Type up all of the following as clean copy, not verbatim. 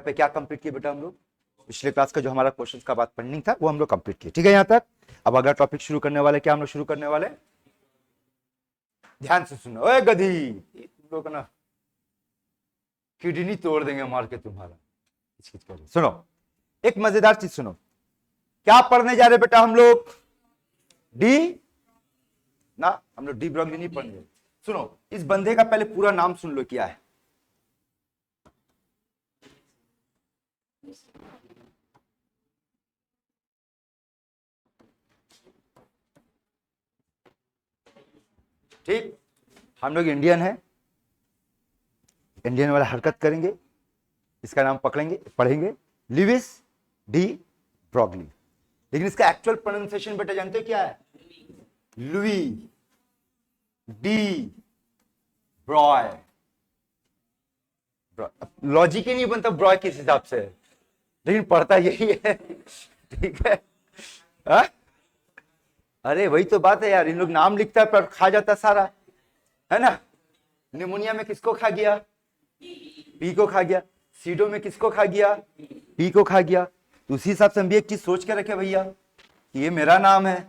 पे क्या कंप्लीट किया बेटा हम लोग? पिछले क्लास का जो हमारा क्वेश्चन का बात पेंडिंग था वो हम लोग कंप्लीट किए, ठीक है यहाँ तक। अब अगला टॉपिक शुरू करने वाले, क्या हम लोग शुरू करने वाले? ध्यान से सुनो, ओए गधी, तुम लोग ना किडनी तोड़ देंगे मार के तुम्हारा। सुनो, एक मजेदार चीज सुनो, क्या पढ़ने जा रहे बेटा हम लोग? डी ना, हम लोग डी ब्रॉगली नहीं पढ़ेंगे। सुनो, इस बंदे का पहले पूरा नाम सुन लो, क्या है? ठीक, हम लोग इंडियन है, इंडियन वाला हरकत करेंगे, इसका नाम पकड़ेंगे, पढ़ेंगे, लिविस डी ब्रॉगली। लेकिन इसका एक्चुअल प्रोनाउंसिएशन बेटा जानते हो क्या है? Louis D Broglie. लॉजिक ही नहीं बनता ब्रॉय किस हिसाब से, लेकिन पढ़ता यही है, ठीक है? हा? अरे वही तो बात है यार, इन लोग नाम लिखता है पर खा जाता सारा, है ना? निमोनिया में किसको खा गया? पी को खा गया। सीडो में किसको खा गया? पी को खा गया। तो उसी हिसाब से हम भी एक चीज सोच के रखे भैया, ये मेरा नाम है,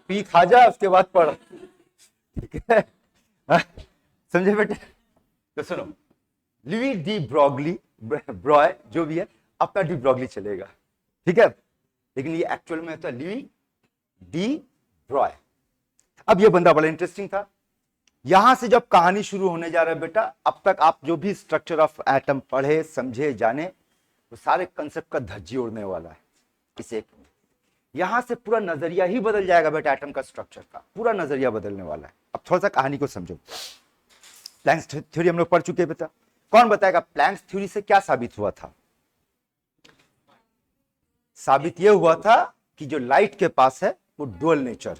पी खा जा उसके बाद पढ़, ठीक है? समझे बेटे? तो सुनो, लुई डी ब्रॉगली, ब्रॉय जो भी है, अपना डी ब्रॉगली चलेगा, ठीक है? लेकिन ये एक्चुअल में होता है लुई डी ब्रॉय। अब ये बंदा बड़ा इंटरेस्टिंग था। यहां से जब कहानी शुरू होने जा रहा है बेटा, अब तक आप जो भी स्ट्रक्चर ऑफ एटम पढ़े, समझे, जाने, वो सारे कंसेप्ट का धज्जी उड़ने वाला है इस एक में। यहां से पूरा नजरिया ही बदल जाएगा बेटा, एटम का स्ट्रक्चर का पूरा नजरिया बदलने वाला है। अब थोड़ा सा कहानी को समझो। प्लैंक्स थ्योरी हम लोग पढ़ चुके बेटा, कौन बताएगा प्लैंक्स थ्योरी से क्या साबित हुआ था? साबित यह हुआ था कि जो लाइट के पास है वो डुअल नेचर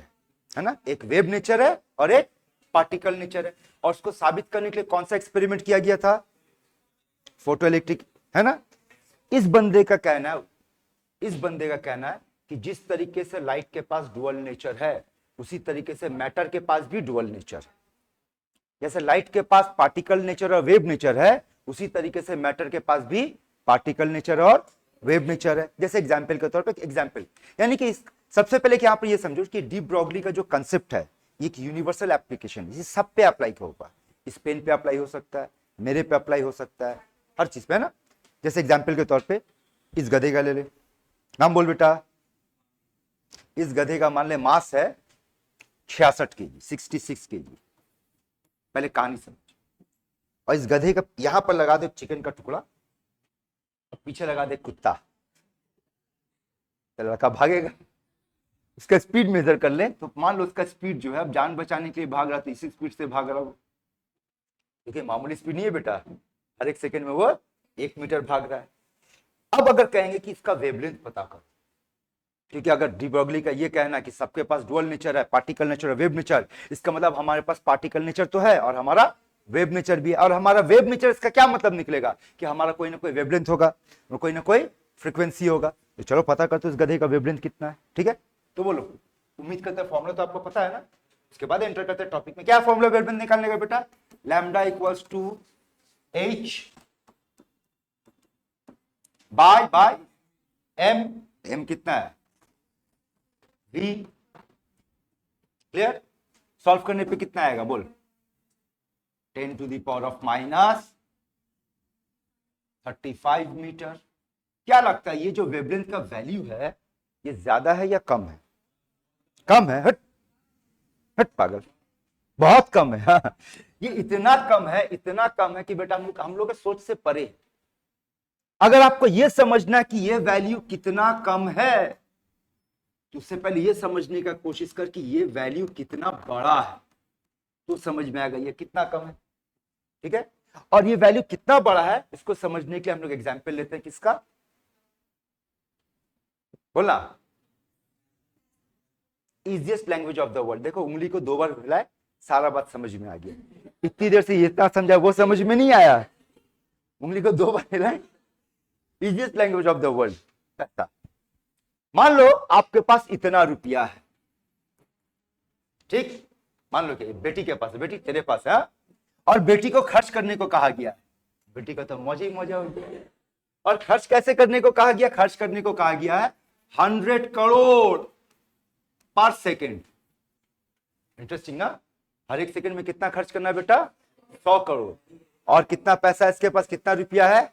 है ना? एक वेव नेचर है और एक पार्टिकल नेचर है। और उसको साबित करने के लिए कौन सा एक्सपेरिमेंट किया गया था? फोटो इलेक्ट्रिक, है ना? इस बंदे का कहना है कि जिस तरीके से लाइट के पास डुअल नेचर है, उसी तरीके से मैटर के पास भी डुअल नेचर है। जैसे लाइट के पास पार्टिकल नेचर और वेव नेचर है, उसी तरीके से मैटर के पास भी पार्टिकल नेचर और वेव नेचर है। जैसे एग्जाम्पल के तौर पर एग्जाम्पल, यानी कि सबसे पहले कि यहां पर यह समझो कि डी ब्रॉगली का जो कंसेप्ट है, ये एक यूनिवर्सल एप्लीकेशन, ये सब पे अप्लाई होगा। इस पेन पे अप्लाई हो सकता है, मेरे पे अप्लाई हो सकता है, हर चीज पे, है ना? जैसे एग्जाम्पल के तौर पे इस गधे का ले ले, नाम बोल बेटा। इस गधे का मान ले मास है 66 केजी, 66 केजी। पहले कहानी समझ। और इस गधे का यहां पर लगा दे चिकन का टुकड़ा, और पीछे लगा दे कुत्ता, तो लड़का भागेगा। उसका स्पीड मेजर कर ले तो मान लो उसका स्पीड जो है, अब जान बचाने के लिए भाग रहा था, इसी स्पीड से भाग रहा हो, क्योंकि मामूली स्पीड नहीं है बेटा, हर एक सेकंड में वो 1 मीटर भाग रहा है। अब अगर कहेंगे कि इसका वेवलेंथ पता करो, क्योंकि अगर डी ब्रॉगली का ये कहना कि सबके पास डुअल नेचर है, पार्टिकल नेचर और वेव नेचर, इसका मतलब हमारे पास पार्टिकल नेचर तो है और हमारा वेव नेचर भी है। और हमारा वेव नेचर, इसका क्या मतलब निकलेगा कि हमारा कोई ना कोई वेवलेंथ होगा और कोई ना कोई फ्रीक्वेंसी होगा। तो चलो पता कर, तो इस गधे का वेवलेंथ कितना है, ठीक है? तो बोलो, उम्मीद करते हैं फॉर्मूला तो आपको पता है ना। उसके बाद एंटर करते हैं टॉपिक में। क्या फॉर्मूला वेवलेंथ निकालने का बेटा? Lambda equals to h by m। m कितना है? v। क्लियर? सॉल्व करने पे कितना आएगा बोल? 10 to the power of minus 35 metre. क्या लगता है ये जो वेवलेंथ का वैल्यू है, ये ज्यादा है या कम है? कम है। हट हट पागल, बहुत कम है। हाँ। ये इतना कम है कि बेटा हम लोग के सोच से परे। अगर आपको यह समझना कि यह वैल्यू कितना कम है, तो उससे पहले यह समझने का कोशिश कर कि यह वैल्यू कितना बड़ा है, तो समझ में आएगा ये कितना कम है, ठीक है? और ये वैल्यू कितना बड़ा है, इसको समझने के लिए हम लोग एग्जाम्पल लेते हैं। किसका? बोला, easiest language of the world. देखो उंगली को 2 बार हिलाए, सारा बात समझ में आ गया। इतनी देर से इतना समझा, वो समझ में नहीं आया। उंगली को 2 बार हिलाए, easiest language of the world. मान लो आपके पास इतना रुपया है, ठीक? मान लो कि बेटी के पास है, बेटी तेरे पास है, और बेटी को खर्च करने को कहा गया। बेटी का तो मौज ही मौजा हो गया। और खर्च कैसे करने को कहा गया? खर्च करने को कहा गया है 100 करोड़ पर सेकेंड। इंटरेस्टिंग ना? हर एक सेकंड में कितना खर्च करना है बेटा? 100 करोड़। और कितना पैसा है इसके पास? कितना रुपया है?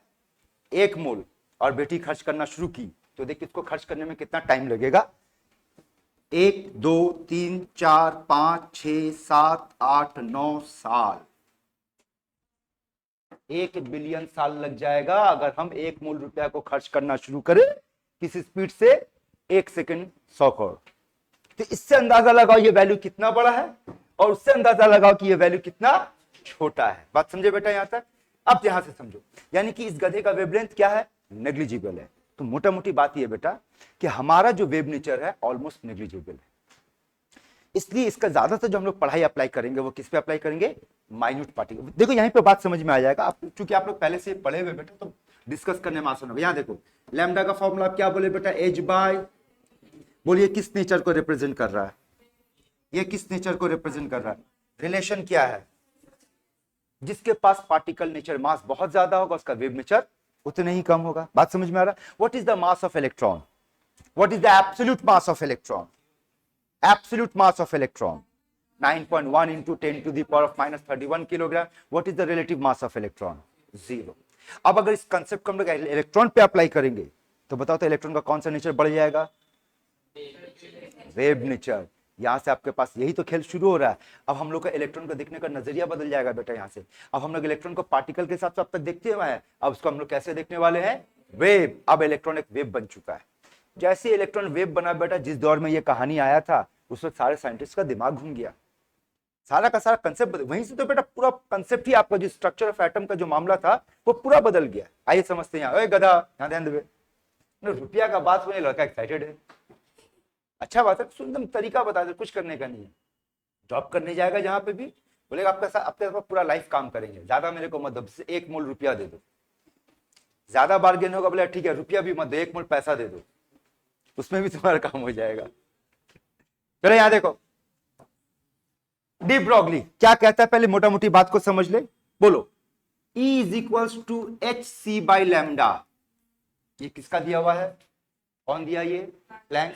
1 मूल। और बेटी खर्च करना शुरू की तो देखिए इसको खर्च करने में कितना टाइम लगेगा। 1 2 3 4 5 6 7 8 9 साल। 1 बिलियन साल लग जाएगा अगर हम 1 मूल रुपया को खर्च करना शुरू करें किस स्पीड से? 1 सेकंड 100 करोड़। तो इससे अंदाजा लगाओ ये वैल्यू कितना बड़ा है और उससे अंदाजा लगाओ कि ये वैल्यू कितना छोटा है। बात समझे बेटा यहां तक? अब यहां से समझो, यानी कि इस गधे का वेवलेंथ क्या है? नेग्लिजिबल है। तो मोटा मोटी बात ये बेटा कि हमारा जो वेव नेचर है ऑलमोस्ट नेग्लिजिबल है। इसलिए इसका ज्यादातर जो हम लोग पढ़ाई अप्लाई करेंगे वो किस पे अप्लाई करेंगे? Minute particle. देखो यहीं पे बात समझ में आ जाएगा। आप चूंकि आप लोग पहले से पढ़े हुए बेटा तो डिस्कस करने में आसान होगा। यहां देखो लैम्डा का फॉर्मूला आप क्या बोले बेटा? एच बाय, बोलिए किस नेचर को रिप्रेजेंट कर रहा है? ये किस नेचर को रिप्रेजेंट कर रहा है? रिलेशन क्या है? जिसके पास पार्टिकल नेचर मास बहुत ज्यादा होगा उसका वेव नेचर उतना ही कम होगा। बात समझ में आ रहा है? What is the mass of electron? What is the absolute mass of electron? Absolute mass of electron 9.1 into 10 to the power of -31 kilogram. What is the relative mass of electron? 0। अब अगर इस कंसेप्ट को हम लोग electron पे apply करेंगे तो बताओ तो इलेक्ट्रॉन का कौन सा नेचर बढ़ जाएगा? Wave nature. यहां से आपके पास यही तो खेल शुरू हो रहा है। अब हम लोग का इलेक्ट्रॉन को देखने का नजरिया बदल जाएगा बेटा। यहां से अब हम लोग इलेक्ट्रॉन को पार्टिकल के हिसाब से अब तक देखते हुए हैं, अब उसको हम लोग कैसे देखने वाले हैं? वेव। अब इलेक्ट्रॉन एक वेव बन चुका है। जैसे इलेक्ट्रॉन वेव बना बेटा, जिस दौर में ये कहानी आया था उस वक्त सारे साइंटिस्ट का दिमाग घूम गया। सारा का सारा कंसेप्ट वहीं से तो बेटा पूरा कंसेप्ट ही आपका जो स्ट्रक्चर ऑफ एटम का जो मामला था वो पूरा बदल गया। आइए समझते हैं। यहाँ गधा, यहाँ ध्यान देवे। रुपया का बात सुने लड़का एक्साइटेड है। अच्छा बात है, सुन तरीका बता दे, कुछ करने का नहीं है। जॉब करने जाएगा जहां पे भी बोलेगा आपका साथ आपके साथ पूरा लाइफ काम करेंगे, ज्यादा मेरे को मत दो, 1 मूल रुपया दे दो। ज्यादा बार्गेन होगा, बोले ठीक है रुपया भी मत दो, 1 मूल पैसा दे दो, उसमें भी तुम्हारा काम हो जाएगा। चलो यहां देखो डी ब्रॉगली क्या कहता है, पहले मोटा मोटी बात को समझ ले। बोलो E is equals to H C by lambda. ये किसका दिया हुआ है? कौन दिया? ये प्लैंक।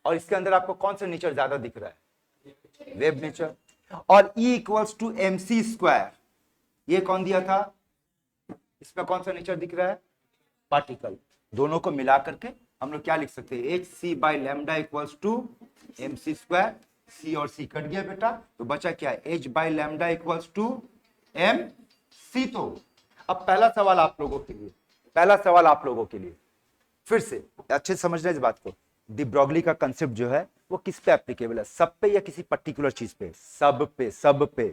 और इसके अंदर आपको कौन सा नेचर ज्यादा दिख रहा है? Wave nature. और E equals to M C square, ये कौन दिया था? इसमें कौन सा नेचर दिख रहा है? पार्टिकल। दोनों को मिला करके हम लोग क्या लिख सकते हैं? H C by lambda equals to M C square. C और सी कट गया बेटा, तो बचा क्या? H by lambda equals to M C. तो अब पहला सवाल आप लोगों के लिए, पहला सवाल आप लोगों के लिए फिर से अच्छे से समझना इस बात को। डी ब्रॉगली का कंसेप्ट जो है वो किस पे एप्लीकेबल है? सब पे या किसी पर्टिकुलर चीज पे? सब पे। सब पे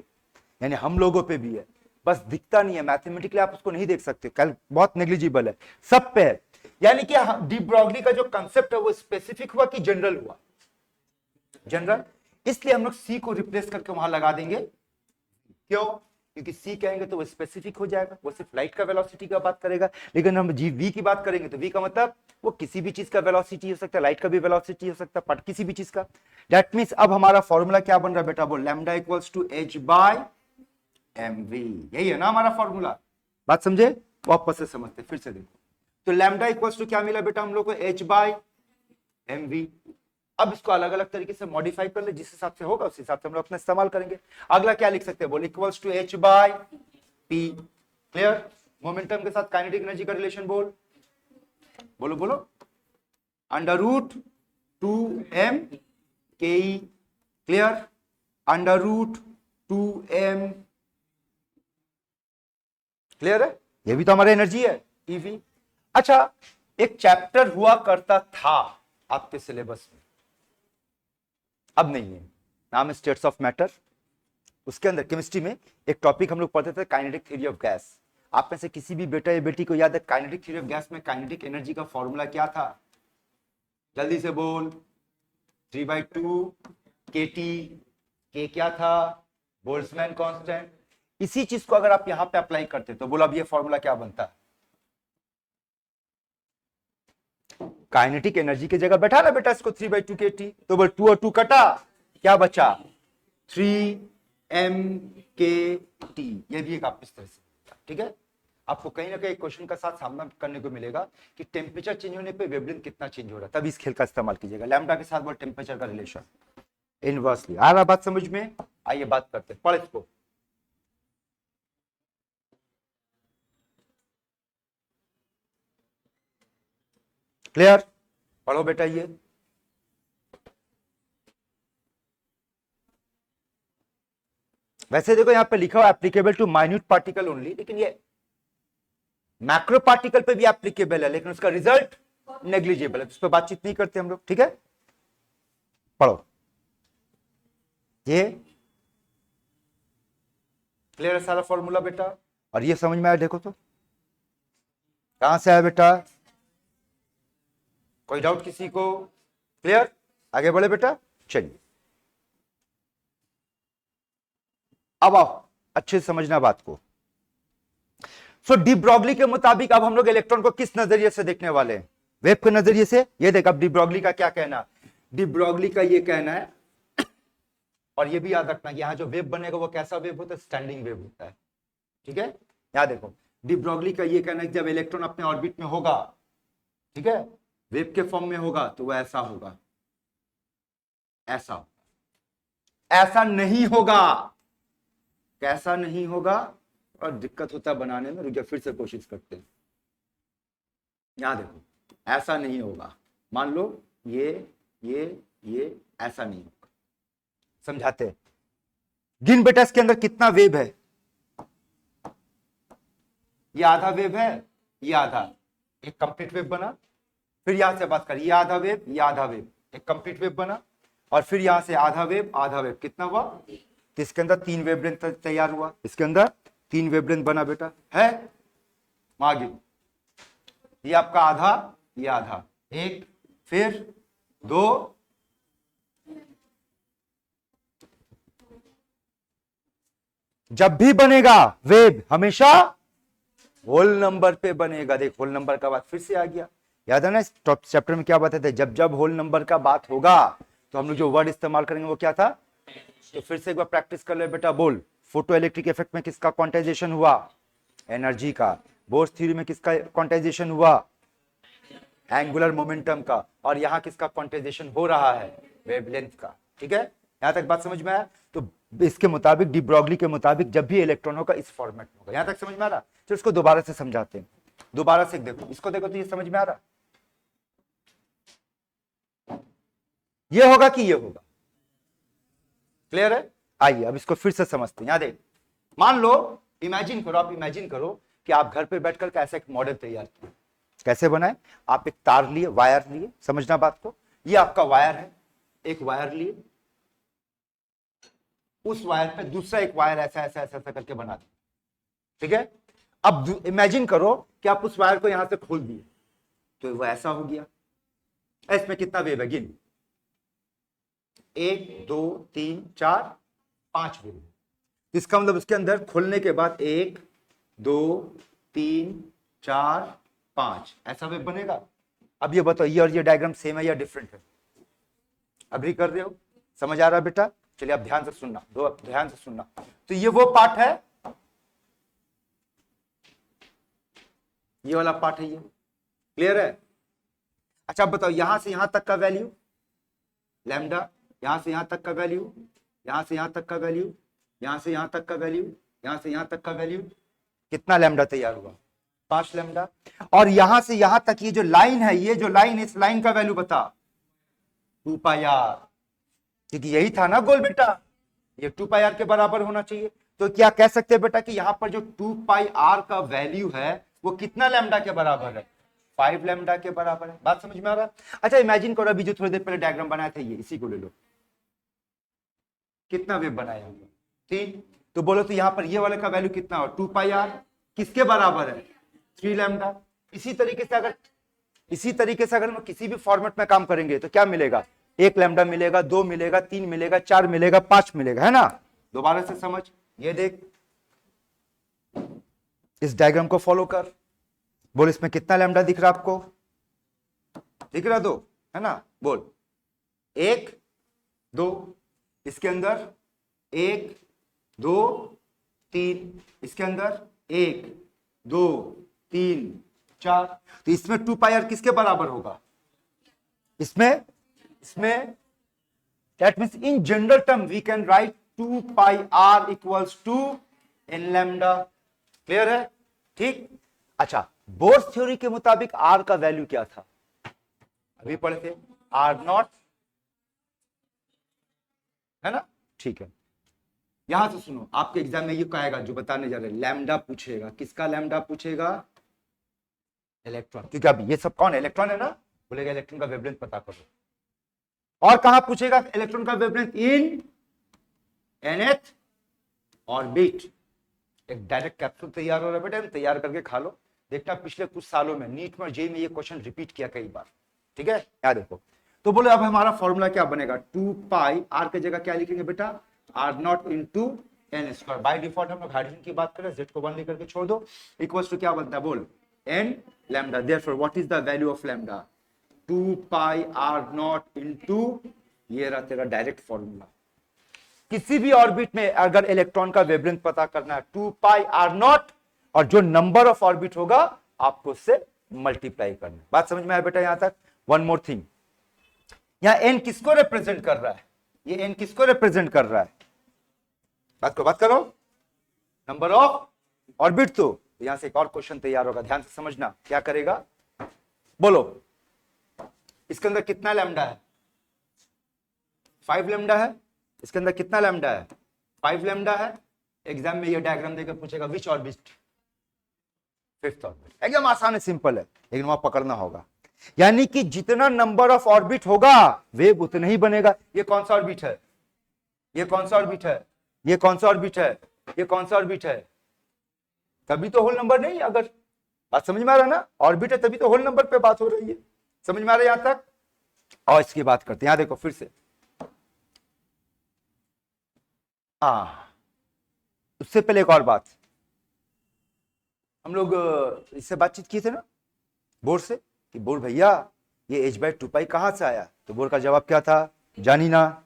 यानी हम लोगों पे भी है, बस दिखता नहीं है। मैथमेटिकली आप उसको नहीं देख सकते, कल बहुत नेग्लिजिबल है, सब पे है। यानी कि डी ब्रॉगली का जो कंसेप्ट है वो स्पेसिफिक हुआ कि जनरल हुआ? जनरल। इसलिए हम लोग सी को रिप्लेस करके वहां लगा देंगे। क्यों? क्योंकि सी कहेंगे तो वो स्पेसिफिक हो जाएगा, वो सिर्फ लाइट का वेलोसिटी का बात करेगा। लेकिन हम जी वी की बात करेंगे तो वी का मतलब वो किसी भी चीज का वेलोसिटी हो सकता है, लाइट का भी वेलोसिटी हो सकता है, बट किसी भी चीज का। दैट मींस अब हमारा फॉर्मूला क्या बन रहा है बेटा? वो lambda equals to H by M V. यही है ना हमारा फॉर्मूला? बात समझे? वापस से समझते, फिर से देखो। तो लैम्डा इक्वल्स टू क्या मिला बेटा हम लोग को? H by M V. अब इसको अलग अलग तरीके से मॉडिफाई कर ले, जिस हिसाब से होगा उस हिसाब से हम लोग अपना इस्तेमाल करेंगे। अगला क्या लिख सकते हैं? बोल equals to H by P. Clear? Momentum के साथ काइनेटिक एनर्जी का रिलेशन बोल, बोलो बोलो। अंडर रूट 2m के E. Clear? Under root 2m। Clear है? ये भी तो हमारा एनर्जी है, ईवी। अच्छा, एक चैप्टर हुआ करता था आपके सिलेबस में, अब नहीं है, नाम है स्टेट्स ऑफ मैटर। उसके अंदर केमिस्ट्री में एक टॉपिक हम लोग पढ़ते थे, काइनेटिक थ्योरी ऑफ गैस। आप में से किसी भी बेटा या बेटी को याद है काइनेटिक थ्योरी ऑफ गैस में काइनेटिक एनर्जी का फॉर्मूला क्या था? जल्दी से बोल। 3/2 kT। के क्या था? Boltzmann constant. इसी चीज को अगर आप यहां पे अप्लाई करते तो बोलो अब ये फॉर्मूला क्या बनता? काइनेटिक एनर्जी की जगह बैठा ना बेटा इसको 3/2 kT, तो बोल 2 और 2 कटा, क्या बचा? 3 MKT, ये भी एक आप इस तरह से, ठीक है। आपको कहीं ना कहीं क्वेश्चन का साथ सामना करने को मिलेगा कि टेम्परेचर चेंज होने पे वेवलेंथ कितना चेंज हो रहा है, तब इस खेल का इस्तेमाल कीजिएगा। लैम्डा के साथ वो टेम्परेचर का रिलेशन इनवर्सली। आ रहा बात समझ में? आइए बात करते हैं, पढ़ इसको। क्लियर? पढ़ो बेटा ये। वैसे देखो यहाँ पे लिखा हुआ applicable to minute particle only, लेकिन ये मैक्रो पार्टिकल पे भी एप्लीकेबल है, लेकिन उसका रिजल्ट नेग्लिजिबल है, उस पर बातचीत नहीं करते हम लोग, ठीक है। पढ़ो ये। क्लियर है सारा फॉर्मूला बेटा? और ये समझ में आया? देखो तो कहां से आया बेटा? कोई डाउट किसी को? क्लियर? आगे बढ़े बेटा, चलिए अब आओ अच्छे से समझना बात को। सो डी ब्रॉगली के मुताबिक अब हम लोग इलेक्ट्रॉन को किस नजरिए से देखने वाले हैं? वेव के नजरिए से। ये देख अब डी ब्रॉगली का क्या कहना, डी ब्रॉगली का ये कहना है, और ये भी याद रखना कि यहाँ जो वेव बनेगा वो कैसा वेव होता है? स्टैंडिंग वेव होता है, ठीक है। याद देखो डी ब्रॉगली का ये कहना है कि जब इलेक्ट्रॉन अपने ऑर्बिट में होगा, ठीक है, वेव के फॉर्म में होगा, तो वो ऐसा होगा, ऐसा होगा, ऐसा नहीं होगा। कैसा नहीं होगा? और दिक्कत होता है बनाने में, रुक जा फिर से कोशिश करते हैं। यहां देखो ऐसा नहीं होगा, मान लो ये ऐसा नहीं होगा। समझाते हैं। गिन बेटा इसके अंदर कितना वेव है? ये आधा वेव है, ये आधा, एक कंप्लीट वेव बना। फिर यहां से बात कर, ये आधा वेव, ये आधा वेव, एक कंप्लीट वेव बना। और फिर यहां से आधा वेव, आधा वेव, कितना हुआ? तो इसके अंदर 3 वेवलेंथ तैयार हुआ, इसके अंदर 3 वेवलेंथ बना बेटा, है आगे। ये आपका आधा, ये आधा, एक, फिर 2, जब भी बनेगा वेव हमेशा होल नंबर पे बनेगा। देख होल नंबर का बात फिर से आ गया, याद है ना इस चैप्टर में क्या बताते थे? जब जब होल नंबर का बात होगा तो हम लोग जो वर्ड इस्तेमाल करेंगे वो क्या था? तो फिर से एक बार प्रैक्टिस कर ले बेटा, बोल। फोटो इलेक्ट्रिक इफेक्ट में किसका क्वांटाइजेशन हुआ? एनर्जी का। बोर्स थ्योरी में किसका क्वांटाइजेशन हुआ? एंगुलर मोमेंटम का। और यहां किसका क्वांटाइजेशन हो रहा है? वेवलेंथ का, ठीक है। यहां तक बात समझ में आया? तो इसके मुताबिक डी ब्रॉगली के मुताबिक जब भी इलेक्ट्रॉन होगा इस फॉर्मेट में होगा। यहां तक समझ में आ रहा? तो इसको दोबारा से समझाते हैं, दोबारा से देखो, इसको देखो तो ये समझ में आ रहा? ये होगा कि ये होगा? क्लियर है? आइए अब इसको फिर से समझते हैं। यहां देख, मान लो, इमेजिन करो, आप इमेजिन करो कि आप घर पे बैठकर कैसे एक मॉडल तैयार किए। कैसे बनाए? आप एक तार लिए, वायर लिए, समझना बात को। ये आपका वायर है, एक वायर लिए, उस वायर पे दूसरा एक वायर ऐसा ऐसा ऐसा ऐसा करके बना दिया, ठीक है। अब इमेजिन करो कि आप उस वायर को यहां से खोल दिए, तो वो ऐसा हो गया। इसमें कितना वेव है? गिन, 1 2 3 4 5 वेव। इसका मतलब उसके अंदर खोलने के बाद 1 2 3 4 5 ऐसा वेव बनेगा। अब ये बताओ, ये और ये डायग्राम सेम है या डिफरेंट है? अभी कर रहे हो? समझ आ रहा है बेटा? चलिए अब ध्यान से सुनना, ध्यान से सुनना। तो ये वो पार्ट है, ये वाला पार्ट है, ये क्लियर है? अच्छा अब बताओ, यहां से यहां तक का वैल्यू लैम्डा, यहां से यहां तक का वैल्यू, यहां से यहां तक का वैल्यू, यहां से यहां तक का वैल्यू, यहां से यहां तक का वैल्यू, कितना लैम्डा तैयार हुआ? 5 लैम्डा। और यहां से यहां तक ये जो लाइन है, ये जो लाइन, इस लाइन का वैल्यू बता, 2 पाई आर, क्योंकि यही था ना गोल बेटा, ये 2 पाई आर के बराबर होना चाहिए। तो क्या कह सकते हैं बेटा कि यहां पर जो 2 पाई आर का वैल्यू है वो कितना लैम्डा के बराबर है? 5 लैम्डा के बराबर है। बात समझ में आ रहा है? अच्छा इमेजिन करो, अभी जो थोड़ी देर पहले डायग्राम बनाया था, ये इसी को ले लो, कितना वेव बनाया होगा? 3। तो बोलो तो यहां पर ये वाले का वैल्यू कितना हो? 2 पाई आर किसके बराबर है? 3 लैम्डा। इसी तरीके से अगर हम किसी भी फॉर्मेट में काम करेंगे तो क्या मिलेगा? 1 लैम्डा मिलेगा, 2 मिलेगा, 3 मिलेगा, 4 मिलेगा, 5 मिलेगा, है ना? दोबारा से समझ, ये देख, इस डायग्राम को फॉलो कर, बोल इसमें कितना लैम्डा दिख रहा आपको? दिख रहा? 2 है ना? बोल 1 2, इसके अंदर 1 2 3, इसके अंदर 1 2 3 4, तो इसमें 2 पाई आर किसके बराबर होगा? इसमें that means in general term we can write 2 pi r equals to n lambda. Clear है? ठीक। अच्छा, बोर्स थ्योरी के मुताबिक r का वैल्यू क्या था? अभी पढ़े थे, r नॉट, है ना? ठीक है। यहां से सुनो, आपके एग्जाम में ये कहेगा, जो बताने जा रहे हैं, लैम्डा पूछेगा। किसका लैम्डा पूछेगा? इलेक्ट्रॉन। क्योंकि अब ये सब कौन है? इलेक्ट्रॉन है ना। बोलेगा इलेक्ट्रॉन का वेवलेंथ पता करो। और कहां पूछेगा इलेक्ट्रॉन का वेवलेंथ? इन nth ऑर्बिट। एक डायरेक्ट कैप्सूल तैयार हो रहा है बेटा, तैयार करके खा लो। देखना पिछले कुछ सालों में नीट में, जेई में ये क्वेश्चन रिपीट किया कई बार। ठीक है, याद देखो। तो बोले अब हमारा फॉर्मूला क्या बनेगा? 2 पाई आर की जगह क्या लिखेंगे बेटा? R naught into N square. By default हम लोग हाइड्रोजन की बात करें, जेड को 1 लेकर के छोड़ दो। इक्वल्स टू क्या बनता है? बोल, N lambda. Therefore what is the value of lambda? 2 pi R naught into, ये रहा तेरा डायरेक्ट फॉर्मूला। किसी भी ऑर्बिट में अगर इलेक्ट्रॉन का वेवलेंथ पता करना है, 2 पाई आर नॉट, और जो नंबर ऑफ ऑर्बिट होगा आपको उससे मल्टीप्लाई करना है। बात समझ में आया बेटा यहां तक? वन मोर थिंग, यहां एन किसको रिप्रेजेंट कर रहा है? ये एन किसको रिप्रेजेंट कर रहा है? बात करो, नंबर ऑफ ऑर्बिट। तो यहां से एक और क्वेश्चन तैयार होगा, ध्यान से समझना। क्या करेगा? बोलो, इसके अंदर कितना लैम्डा है? 5 लैम्डा है। इसके अंदर कितना लैम्डा है? 5 लैम्डा है। एग्जाम में ये डायग्राम देकर पूछेगा विच ऑर्बिट? 5th orbit. एकदम आसान है, सिंपल है, लेकिन वहां पकड़ना होगा। यानी कि जितना नंबर ऑफ ऑर्बिट होगा वेव उतना ही बनेगा। ये कौन सा ऑर्बिट है? ये कौन सा ऑर्बिट है? ये कौन सा ऑर्बिट है? ये कौन सा ऑर्बिट है? तभी तो होल नंबर नहीं। अगर बात समझ में आ रहा है ना, ऑर्बिट है तभी तो होल नंबर पे बात हो रही है। समझ में आ रहा है यहां तक? और इसकी बात करते हैं। यहां देखो फिर से, उससे पहले एक और बात, हम लोग इससे बातचीत किए थे ना बोर से, कि बोर भैया ये h/2 कहां से आया? तो बोर का जवाब क्या था? जानी ना।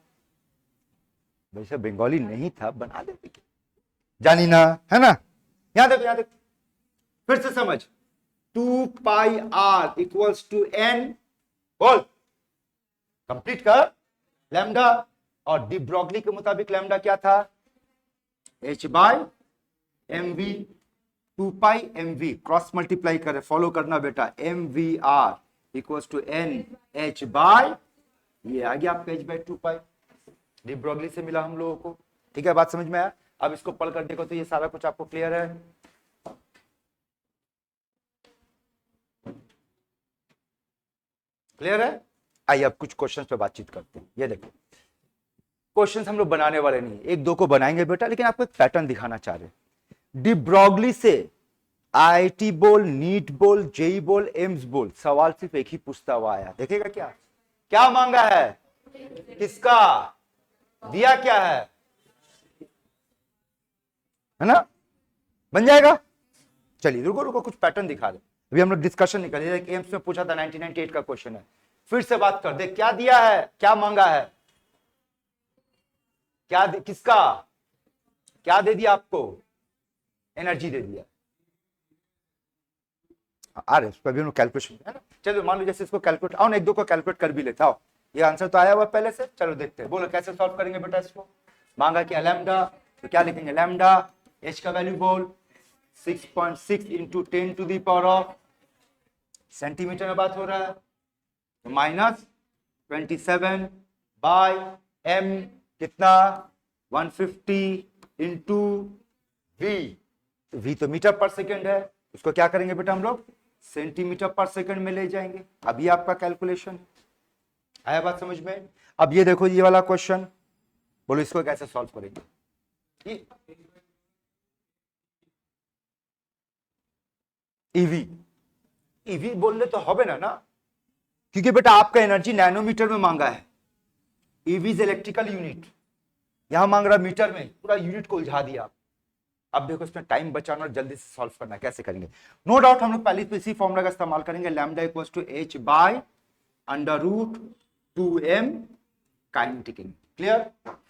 वैसे बंगाली नहीं था, बना देते क्या, जानी ना, है ना? यहां देखो, यहां देखो, फिर से समझ। 2 pi R equals to N, बोल, कंप्लीट कर, लैम्डा। और डी ब्रॉगली के मुताबिक लैम्डा क्या था? h/mv। 2 pi mv cross multiply करे, फॉलो करना बेटा। mvr equals to n h by, ये आ गया आपका h/2 डी ब्रॉगली से मिला हम लोगों को। ठीक है, बात समझ में आया? अब इसको पढ़ कर देखो तो ये सारा कुछ आपको क्लियर है। क्लियर है? आइए अब कुछ क्वेश्चन पे बातचीत करते हैं। ये देखो, क्वेश्चंस हम लोग बनाने वाले नहीं, एक दो को बनाएंगे बेटा, लेकिन आपको एक पैटर्न दिखाना चाह रहे। डी ब्रॉगली से आईआईटी बोल, नीट बोल, जेई बोल, एम्स बोल, सवाल सिर्फ एक ही पूछता हुआ आया। देखेगा क्या क्या मांगा है? किसका दिया क्या है ना? बन जाएगा। चलिए रुको रुको, कुछ पैटर्न दिखा दे। अभी हम लोग डिस्कशन नहीं करें, एम्स में पूछा था, 1998 का क्वेश्चन है। फिर से बात कर दे, क्या दिया है, क्या मांगा है, क्या किसका, क्या दे दिया आपको? एनर्जी दे दिया। आ रहे, उस पर भी हम कैलकुलेशन है ना। चलो मान लो जैसे इसको कैलकुलेट, आओ एक दो को कैलकुलेट कर भी लेता हो। ये आंसर तो आया हुआ पहले से, चलो देखते हैं। बोलो कैसे सॉल्व करेंगे बेटा इसको? मांगा क्या? लैम्डा, तो क्या लिखेंगे? लैम्डा एच का वैल्यू बोल, 6.6 into 10 to the power of, centimetre में बात हो रहा है, तो -27 बाय m कितना? 150 इंटू वी, तो वी तो मीटर पर सेकेंड है, उसको क्या करेंगे बेटा हम लोग? सेंटीमीटर पर सेकंड में ले जाएंगे। अभी आपका कैलकुलेशन आया, बात समझ में? अब ये देखो ये वाला क्वेश्चन, बोलो इसको कैसे सॉल्व करेंगे? ईवी, ईवी बोलने तो होबे ना, क्योंकि बेटा आपका एनर्जी नैनोमीटर में मांगा है। ईवी इज इलेक्ट्रिकल यूनिट, यहां मांग रहा मीटर में, पूरा यूनिट को उलझा दिया। अब देखो इसमें टाइम बचाना और जल्दी से सॉल्व करना, कैसे करेंगे? नो डाउट हम लोग पहले तो इसी फॉर्मूला का इस्तेमाल करेंगे, lambda equals to h by under root 2m kinetic energy. Clear?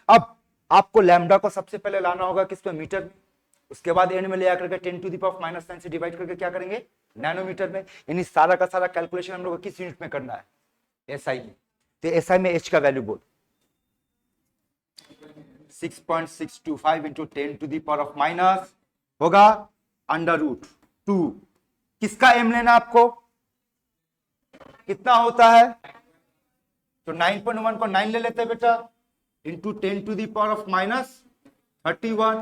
अब आपको लैम्डा को सबसे पहले लाना होगा किसमें, मीटर में, उसके बाद एंड में ले आकर के 10⁻⁻9 से डिवाइड करके क्या करेंगे, नैनोमीटर में। यानी सारा का सारा कैलकुलेशन हम लोग को किस यूनिट में करना है, एसआई में। तो एसआई में एच का वैल्यू बोल, 6.625 इंटू 10⁻⁻, होगा √2। किसका एम लेना आपको, कितना होता है, तो 9.1 को 9 ले लेते हैं बेटा, इंटू 10⁻31।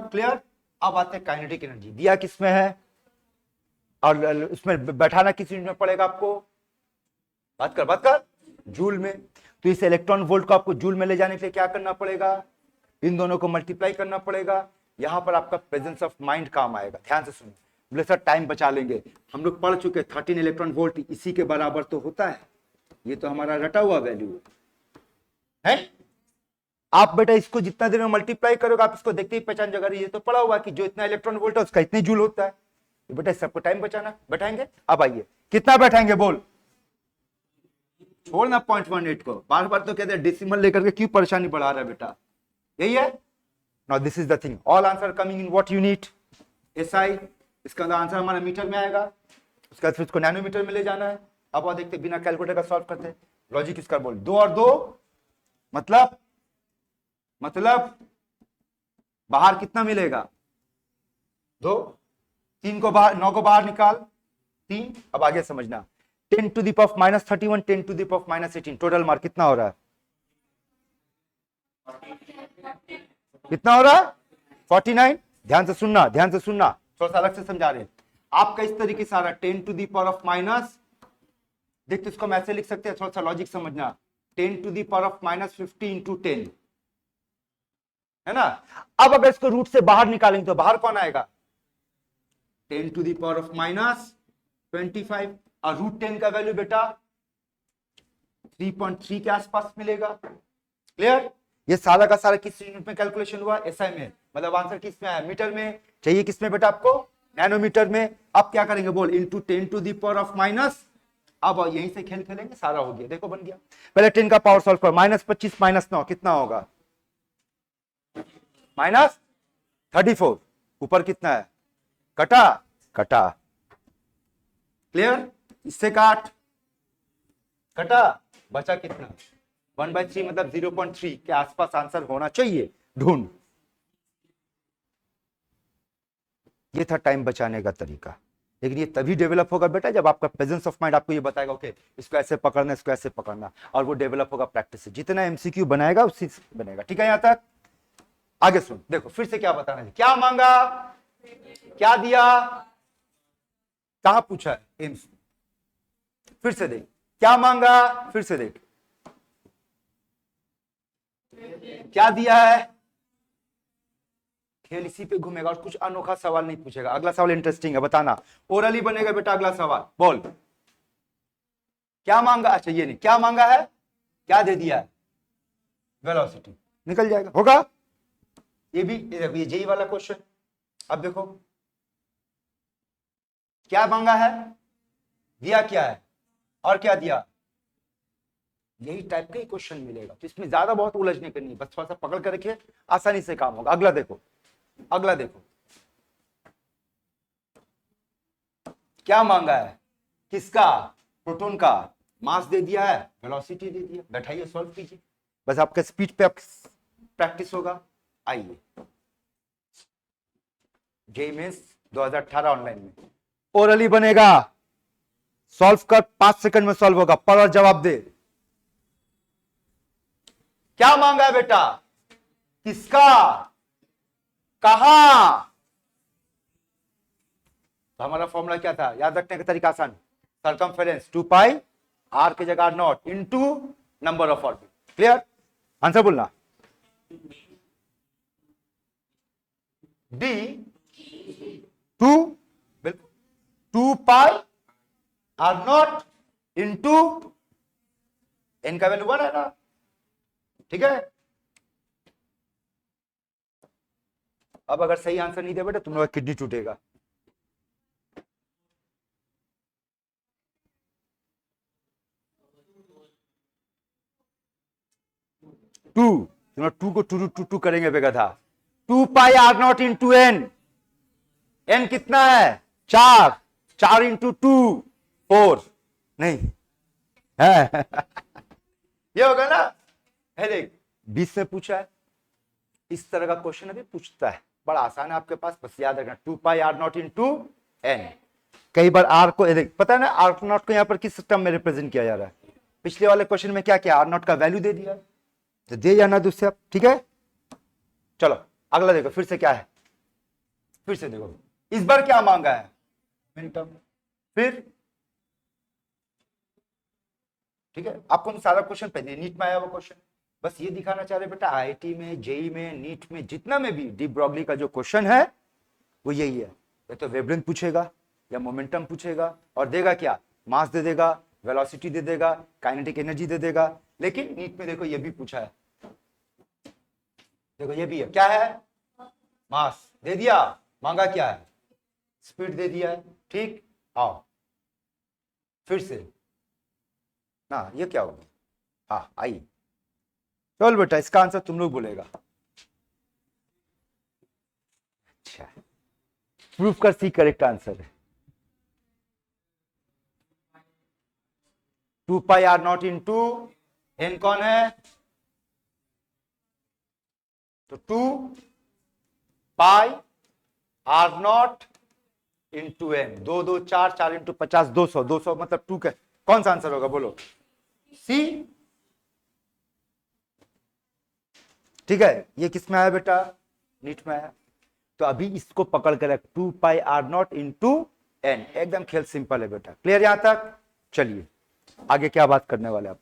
क्लियर। अब आते हैं काइनेटिक एनर्जी, दिया किसमें है और उसमें बैठाना किस यूनिट में पड़ेगा आपको, बात कर जूल में। तो इस इलेक्ट्रॉन वोल्ट को आपको जूल में ले जाने के लिए क्या करना पड़ेगा, इन दोनों को मल्टीप्लाई करना पड़ेगा। यहां पर आपका प्रेजेंस ऑफ माइंड काम आएगा। ध्यान से सुनो, बोले सर टाइम बचा लेंगे, हम लोग पढ़ चुके 13 इलेक्ट्रॉन वोल्ट इसी के बराबर तो होता है, ये तो हमारा रटा हुआ वैल्यू है। आप बेटा इसको जितना देर में मल्टीप्लाई करोगे आप इसको देखते ही पहचान जाएगा, ये तो पड़ा हुआ कि जो इतना इलेक्ट्रॉन वोल्ट है उसका इतने जूल होता है। बेटा सबको टाइम बचाना, बैठाएंगे। अब आइए कितना बैठाएंगे बोल, छोड़ना 0.18 को, बार बार तो कहते हैं डेसिमल लेकर के क्यों परेशानी बढ़ा रहा है बेटा, यही है। Now this is the thing, all answer coming in what unit, SI. इसका अंदर आंसर हमारा मीटर में आएगा, उसके बाद फिर इसको नैनोमीटर में ले जाना है। अब आप देखते बिना कैलकुलेटर का सॉल्व करते हैं। लॉजिक इसका बोल, 2 और 2 मतलब बाहर कितना मिलेगा, 2, 3 को बाहर, 9 को बाहर निकाल, 3। अब आगे समझना, 10⁻31 10⁻18 टोटल मार्क कितना हो रहा है, कितना हो रहा है 49। ध्यान से सुनना, थोड़ा सा अलग से समझा रहे हैं आपका। इस तरीके से आ रहा है 10⁻⁻, देखते इसको हम ऐसे लिख सकते हैं, थोड़ा सा लॉजिक समझना, 10⁻⁻50 इंटू 10 है ना। अब अगर इसको रूट से बाहर निकालेंगे तो बाहर कौन आएगा, 10⁻⁻25 और √10 का वैल्यू बेटा 3.3 के आसपास मिलेगा। क्लियर। ये सारा का सारा किस यूनिट में कैलकुलेशन हुआ, एसआई में, मतलब आंसर किस में आया, मीटर में। चाहिए किसमें बेटा आपको, नैनोमीटर में। अब क्या करेंगे बोल, इंटू 10⁻⁻। अब यहीं से खेल खेलेंगे, सारा हो गया, देखो बन गया। पहले 10 का पावर सॉल्व करो, -25 -9 कितना होगा, -34। ऊपर कितना है, कटा। क्लियर। इससे काट, कटा, बचा कितना, 1/3 मतलब 0.3 के आसपास आंसर होना चाहिए, ढूंढ। ये था टाइम बचाने का तरीका। लेकिन ये तभी डेवलप होगा बेटा जब आपका प्रेजेंस ऑफ माइंड आपको ये बताएगा, ओके इसको ऐसे पकड़ना, इसको ऐसे पकड़ना, और वो डेवलप होगा प्रैक्टिस से। जितना एमसीक्यू बनाएगा उसी से बनेगा। ठीक है, यहां तक। आगे सुन, देखो फिर से क्या बताना है, क्या मांगा, क्या दिया, कहां पूछा है एम्स, फिर से देख, क्या मांगा, फिर से देख, क्या दिया है। खेल इसी पे घूमेगा और कुछ अनोखा सवाल नहीं पूछेगा। अगला सवाल इंटरेस्टिंग है, बताना, ओरली बनेगा बेटा। अगला सवाल बोल, क्या मांगा, अच्छा ये नहीं, क्या मांगा है, क्या दे दिया है, वेलोसिटी, निकल जाएगा, होगा। ये भी ये जेई वाला क्वेश्चन। अब देखो क्या मांगा है, दिया क्या है, और क्या दिया, यही टाइप का क्वेश्चन मिलेगा। तो इसमें ज्यादा बहुत उलझने करनी है, बस थोड़ा सा पकड़ कर रखिए, आसानी से काम होगा। अगला देखो, क्या मांगा है, किसका, प्रोटॉन का, मास दे दिया है, वेलोसिटी दे दिया। बैठाइए, सॉल्व कीजिए, बस आपके स्पीड पे आप प्रैक्टिस होगा। आइए, जेईई मेंस 2018 ऑनलाइन में ओरली बनेगा, सॉल्व कर, 5 सेकंड में सॉल्व होगा। पढ़ और जवाब दे। क्या मांगा है बेटा, किसका, कहां। तो हमारा फॉर्मूला क्या था, याद रखने का तरीका आसान, सर्कमफेरेंस 2π, r की जगह not into number of orbit. Clear, answer बोलना, डी 2, बिल्कुल 2π r नॉट इनटू n का वैल्यू 1 है ना, ठीक है। अब अगर सही आंसर नहीं दे बेटा तुम लोग किडनी टूटेगा। 2 तुम लोग 2 को 2 करेंगे बेगधा। 2πr0 इंटू एन, एन कितना है 4, 4 इंटू 2 4 नहीं है ये होगा ना। है देख 20 में पूछा है, इस तरह का क्वेश्चन अभी पूछता है, बड़ा आसान है आपके पास, बस याद रखना 2πr0 इंटू एन। कई बार आर को देख पता है ना, आर नॉट को यहाँ पर किस टर्म में रिप्रेजेंट किया जा रहा है। पिछले वाले क्वेश्चन में क्या किया, आर नॉट का वैल्यू दे दिया, तो दे जाना दूसरे आप, ठीक है। चलो अगला देखो, फिर से क्या है, फिर से देखो इस बार क्या मांगा है मिनटम, फिर ठीक है। आपको सारा क्वेश्चन पहले नीट में आया वो क्वेश्चन, बस ये दिखाना चाह रहे बेटा आईआईटी में, जेई में, नीट में, जितना में भी डी ब्रॉगली का जो क्वेश्चन है वो यही है। या तो वेवलेंथ पूछेगा या मोमेंटम पूछेगा, और देगा क्या, मास दे देगा, वेलोसिटी दे देगा, काइनेटिक एनर्जी दे देगा। लेकिन नीट में देखो ये भी पूछा है, देखो ये भी है, क्या है, मास दे दिया, मांगा क्या है, स्पीड दे दिया है, ठीक। आओ फिर से ना, ये क्या होगा, हाँ आई। चल बेटा इसका आंसर तुम लोग बोलेगा। अच्छा प्रूफ कर सी करेक्ट आंसर है। 2πr0 इंटू एन कौन है, तो 2πr0 इंटू एन, 2 2 4 4 इंटू 50 200, 200 मतलब 2 का कौन सा आंसर होगा बोलो, सी। ठीक है, ये किस में आया बेटा, नीट में आया। तो अभी इसको पकड़ कर रख, 2πr0 इंटू एन, एकदम खेल सिंपल है बेटा, क्लियर यहां तक। चलिए आगे क्या बात करने वाले आप,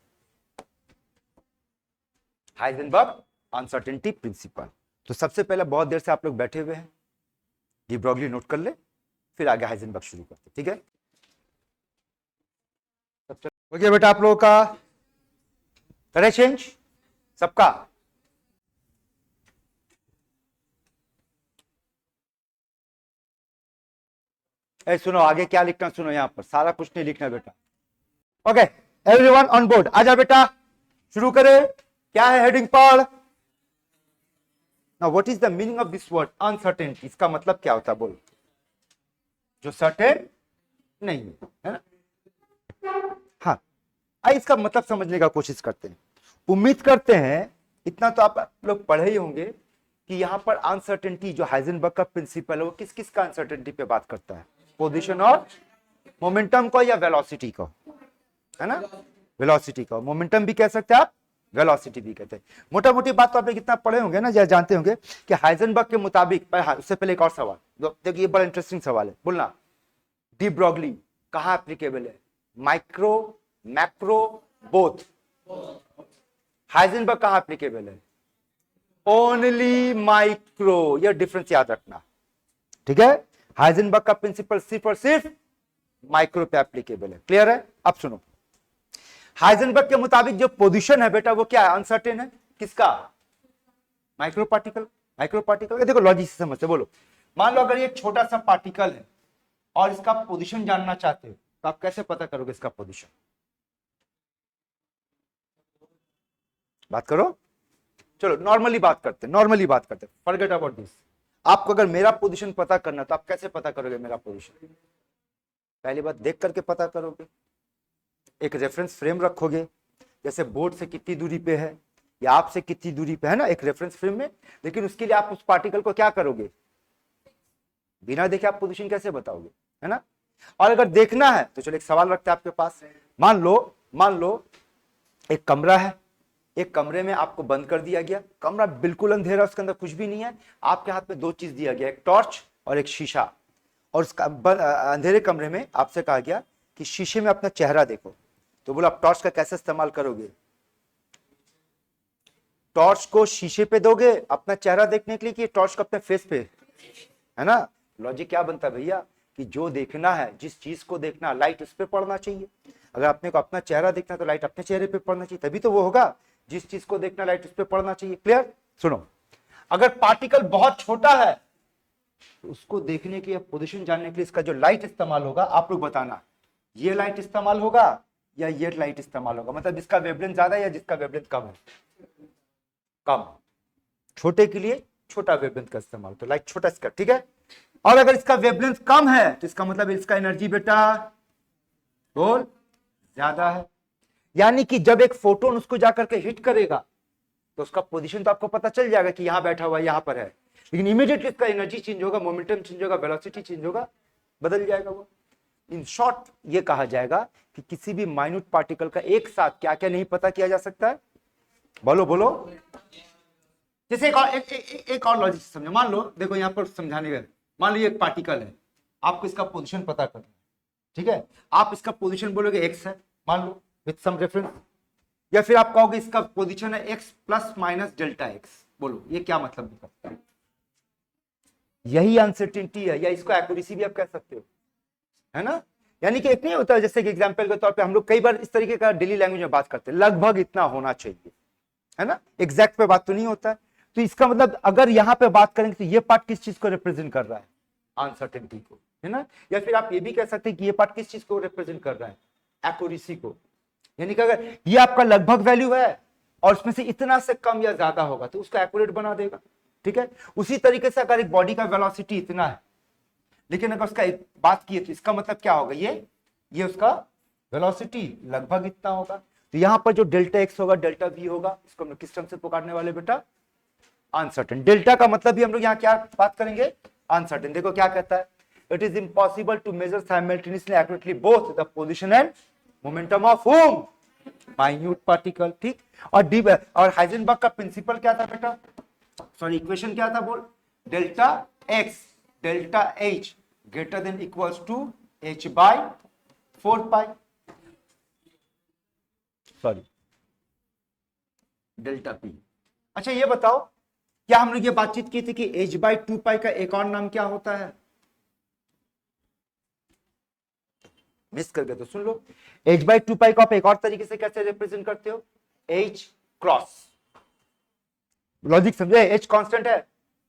हाइजेनबर्ग अनसर्टेनिटी प्रिंसिपल। तो सबसे पहले बहुत देर से आप लोग बैठे हुए हैं, डी ब्रॉगली नोट कर ले, फिर आगे हाइजेनबर्ग शुरू करते, ठीक है। हो गया बेटा आप लोगों का, करे चेंज सबका। ए सुनो आगे क्या लिखना, सुनो यहां पर सारा कुछ नहीं लिखना बेटा। ओके एवरीवन ऑन बोर्ड, आजा बेटा शुरू करें। क्या है हेडिंग पढ़। Now what is the meaning of this word uncertainty, इसका मतलब क्या होता है बोलो, जो सर्टेन नहीं है ना। हाँ आइए इसका मतलब समझने का कोशिश करते हैं। उम्मीद करते हैं इतना तो आप लोग पढ़े ही होंगे कि यहाँ पर अनसर्टेनिटी जो हाइजेनबर्ग का प्रिंसिपल है वो किस किस का अनसर्टेनिटी पे बात करता है, पोजीशन और मोमेंटम को या वेलोसिटी को, है ना। वेलोसिटी को मोमेंटम भी कह सकते हैं आप, वेलोसिटी भी कहते हैं। मोटा मोटी बात तो आप कितना पढ़े होंगे ना, या जानते होंगे कि हाइजेनबर्ग के मुताबिक, हाँ, उससे पहले एक और सवाल देखिए, ये बड़ा इंटरेस्टिंग सवाल है, बोलना डी ब्रॉगली कहां एप्लीकेबल है, माइक्रो, मैक्रो, बोथ। हाइजेनबर्ग कहां एप्लीकेबल है, ओनली माइक्रो, यह डिफरेंस याद रखना, ठीक है। हाइजेनबर्ग का प्रिंसिपल सिर्फ और सिर्फ माइक्रो पे एप्लीकेबल है, क्लियर है। अब सुनो, हाइजेनबर्ग के मुताबिक जो पोजीशन है बेटा वो क्या है, अनसर्टेन है, किसका, माइक्रो पार्टिकल। माइक्रो पार्टिकल देखो लॉजिक से समझते, बोलो मान लो अगर ये छोटा सा पार्टिकल है और इसका पोजीशन जानना चाहते हो तो आप कैसे पता करोगे इसका पोजीशन, बात करो। चलो नॉर्मली बात करते, नॉर्मली बात करते, फॉरगेट अबाउट दिस। आपको अगर मेरा पोजीशन पता करना तो आप कैसे पता करोगे मेरा पोजीशन, पहली बात देख करके पता करोगे, एक रेफरेंस फ्रेम रखोगे, जैसे बोर्ड से कितनी दूरी पे है या आपसे कितनी दूरी पे है ना, एक रेफरेंस फ्रेम में। लेकिन उसके लिए आप उस पार्टिकल को क्या करोगे, बिना देखे आप पोजीशन कैसे बताओगे, है ना। और अगर देखना है तो चलो एक सवाल रखते हैं आपके पास, मान लो एक कमरा है, एक कमरे में आपको बंद कर दिया गया, कमरा बिल्कुल अंधेरा, उसके अंदर कुछ भी नहीं है, आपके हाथ में दो चीज दिया गया, एक टॉर्च और एक शीशा, और उसका अंधेरे कमरे में आपसे कहा गया कि शीशे में अपना चेहरा देखो। तो बोला आप टॉर्च का कैसे इस्तेमाल करोगे, टॉर्च को शीशे पे दोगे अपना चेहरा देखने के लिए कि टॉर्च को अपने फेस पे, है ना। लॉजिक क्या बनता है भैया कि जो देखना है, जिस चीज को देखना, लाइट उस पे पड़ना चाहिए। अगर अपने को अपना चेहरा देखना तो लाइट अपने चेहरे पे पड़ना चाहिए, तभी तो वो होगा। जिस चीज को देखना लाइट उस पे पड़ना चाहिए, क्लियर। सुनो अगर पार्टिकल बहुत छोटा है तो उसको देखने की, पोजीशन जानने के लिए इसका जो लाइट इस्तेमाल होगा, आप लोग बताना, ये लाइट इस्तेमाल होगा या ये लाइट इस्तेमाल होगा, मतलब जिसका वेवलेंथ ज्यादा है या जिसका वेवलेंथ कम है, कम। छोटे के लिए छोटा वेवलेंथ का इस्तेमाल, तो लाइक छोटा इसका, ठीक है। और अगर इसका वेवलेंथ कम है तो इसका मतलब इसका एनर्जी बेटा बोल ज्यादा है। यानी कि जब एक फोटोन उसको जाकर के हिट करेगा तो उसका पोजीशन तो आपको पता चल जाएगा कि यहां बैठा हुआ है, यहां पर है, लेकिन इमीडिएटली इसका एनर्जी चेंज होगा, मोमेंटम चेंज होगा, वेलोसिटी चेंज होगा, बदल जाएगा वो। इन शॉर्ट ये कहा जाएगा कि किसी भी माइन्यूट पार्टिकल का एक साथ क्या क्या नहीं पता किया जा सकता है, बोलो बोलो। जैसे एक और लॉजिक समझो, मान लो देखो यहां पर समझाने गए, मान लो ये एक पार्टिकल है, आपको इसका पोजीशन पता करना है, ठीक है। आप इसका पोजीशन बोलोगे एक्स है, मान लो विथ सम रेफरेंस, या फिर आप कहोगे इसका पोजीशन है x plus minus delta x, बोलो ये क्या मतलब निकलता है? यही अनसर्टेनिटी है, या इसको एक्यूरेसी भी आप कह सकते हो, है ना। यानी कि एक नहीं होता है, जैसे कि एग्जांपल के तौर पे हम लोग कई बार इस तरीके का डेली लैंग्वेज में बात करते हैं, लगभग इतना होना चाहिए, है ना, एग्जैक्ट पे बात तो नहीं होता है। तो इसका मतलब अगर यहां पे बात करेंगे तो ये पार्ट किस चीज को रिप्रेजेंट कर रहा है? अनसर्टेनिटी को, है ना। या फिर आप ये भी कह सकते हैं कि ये पार्ट किस चीज को रिप्रेजेंट कर रहा है? एक्यूरेसी को। यानी कि अगर ये आपका लगभग वैल्यू है और उसमें से इतना से कम या ज्यादा होगा तो उसको एक्यूरेट बना देगा, ठीक है। उसी तरीके से अगर एक बॉडी का वेलोसिटी इतना है, लेकिन अगर उसका एक बात की है तो इसका मतलब क्या होगा? ये उसका वेलोसिटी लगभग इतना होगा। तो यहां पर जो डेल्टा एक्स होगा, डेल्टा वी होगा, इसको हम लोग किस टर्म से पुकारने वाले बेटा? अनसर्टेन। डेल्टा का मतलब भी हम लोग यहाँ क्या बात करेंगे? अनसर्टेन। देखो क्या कहता है, it is impossible to measure simultaneously accurately both the position and momentum of home minute particle, ठीक। और हाइजेनबर्ग का प्रिंसिपल क्या था बेटा? सॉरी, इक्वेशन क्या था बोल? Delta x delta H greater than equals to H by 4 pi, sorry delta P. अच्छा ये बताओ, क्या हम लोग ये बातचीत की थी कि एच बाई 2 पाई का एक और नाम क्या होता है? मिस कर गए तो सुन लो, एच बाई 2 पाई को आप एक और तरीके से कैसे रिप्रेजेंट करते हो? H cross. लॉजिक समझे? एच कांस्टेंट है,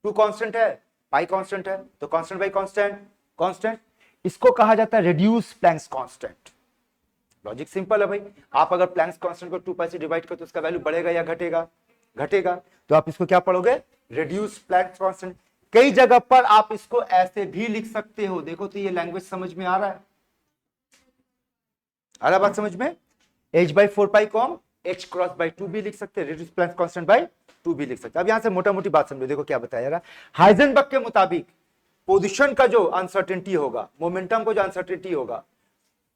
2 कांस्टेंट है, पाई कांस्टेंट है, तो कांस्टेंट बाई कांस्टेंट कांस्टेंट, इसको कहा जाता है reduce Planck's constant. Logic simple है भाई, आप अगर प्लैंक्स कांस्टेंट को 2 पाई से डिवाइड करो तो उसका वैल्यू बढ़ेगा या घटेगा? घटेगा। तो आप इसको क्या पढ़ोगे? Reduce Planck's constant. कई जगह पर आप इसको ऐसे भी लिख सकते हो, देखो तो ये लैंग्वेज समझ में आ रहा है? आ रहा बात समझ में? h बाई 4 पाई को हम h क्रॉस बाई 2 भी लिख सकते हैं, रिड्यूस प्लैंक्स कांस्टेंट बाई 2 भी लिख सकते हैं। अब यहां से मोटा मोटी बात समझो, देखो क्या बताया जा रहा है। हाइजेनबर्ग के मुताबिक पोजीशन का जो अनसर्टेनिटी होगा, मोमेंटम को जो अनसर्टेनिटी होगा,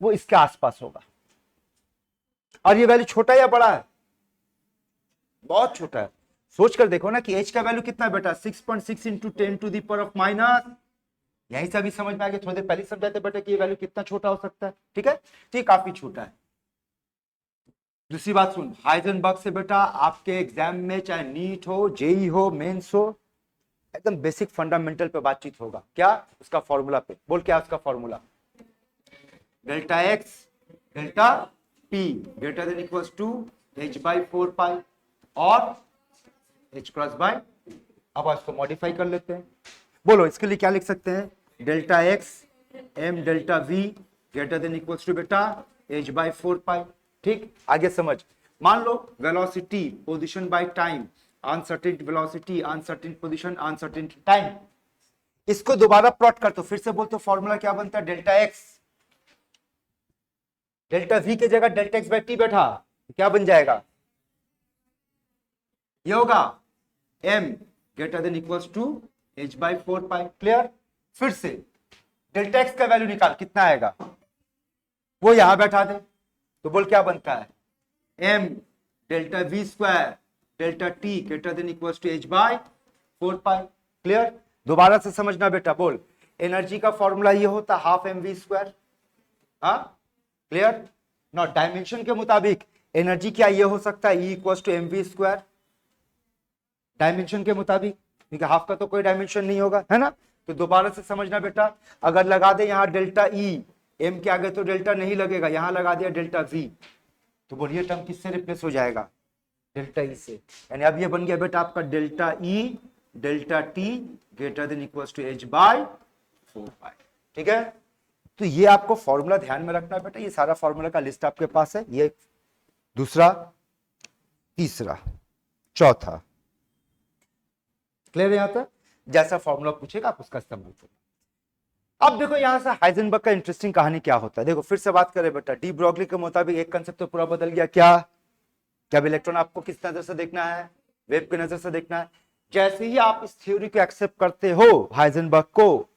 वो इसके आसपास होगा। और ये वैल्यू छोटा या बड़ा है? बहुत छोटा है। सोच कर देखो ना कि h का वैल्यू कितना है बेटा? 6.6 into 10 to the power of minus, यहीं से अभी समझ में आ गया, थोड़ी देर पहले समझाते बेटा कि ये वैल्यू कितना छोटा हो सकता है, ठीक है। ठीक, काफी छोटा है। दूसरी बात सुन, हाइजेनबर्ग से बेटा आपके एग्जाम में चाहे नीट हो, जेई हो, मेंस हो, एकदम बेसिक फंडामेंटल पे बातचीत होगा। क्या? उसका फॉर्मूला पे बोल, क्या उसका formula? Delta x delta P greater than equals to H by 4 pi और एच क्रॉस बाय। अब इसको मॉडिफाई कर लेते हैं, बोलो इसके लिए क्या लिख सकते हैं? Delta X M delta V greater than equals to बेटा एच बाई 4 पाई, ठीक। आगे समझ, मान लो velocity position by time, uncertain velocity uncertain position uncertain time, इसको दोबारा प्लॉट कर, तो फिर से बोलते फॉर्मूला क्या बनता है? डेल्टा एक्स डेल्टा वी के जगह डेल्टा एक्स बाई टी बैठा, क्या बन जाएगा? ये होगा m greater than equals to h by 4 pi. Clear? फिर से डेल्टा एक्स का वैल्यू निकाल, कितना आएगा? वो यहां बैठा दे, तो बोल क्या बनता है? m delta V square delta T greater than equals to h by 4 pi. Clear? दोबारा से समझना बेटा, बोल एनर्जी का फॉर्मूला ये होता हाफ एम वी स्क्वायर। हाँ क्लियर? नॉ डायमेंशन के मुताबिक एनर्जी क्या ये हो सकता है? E equals to M V square dimension के मुताबिक, क्योंकि हाफ का तो कोई डायमेंशन नहीं होगा, है ना। तो दोबारा से समझना बेटा, अगर लगा दे यहां डेल्टा ई, एम के आगे तो डेल्टा नहीं लगेगा, यहां लगा दिया डेल्टा वी, तो बोलिए टर्म किससे रिप्लेस हो जाएगा? डेल्टा ई से। यानी अब ये बन गया बेटा आपका delta E delta T greater than equals to H by 4 pi, ठीक है। तो ये आपको फॉर्मूला ध्यान में रखना बेटा, ये सारा फॉर्मूला का लिस्ट आपके पास है, ये दूसरा, तीसरा, चौथा, क्लियर है यहाँ तक? जैसा फॉर्मूला पूछेगा आप उसका इस्तेमाल करो। अब देखो यहां से हाइजेनबर्ग का इंटरेस्टिंग कहानी क्या होता है। देखो फिर से बात करें बेटा, डी ब्रोगली के मुताबिक एक कंसेप्ट तो पूरा बदल गया। क्या? क्या इलेक्ट्रॉन आपको किस नजर से देखना है? वेव की नजर से देखना है। जैसे ही आप इस थ्योरी को एक्सेप्ट करते हो हाइजेनबर्ग को,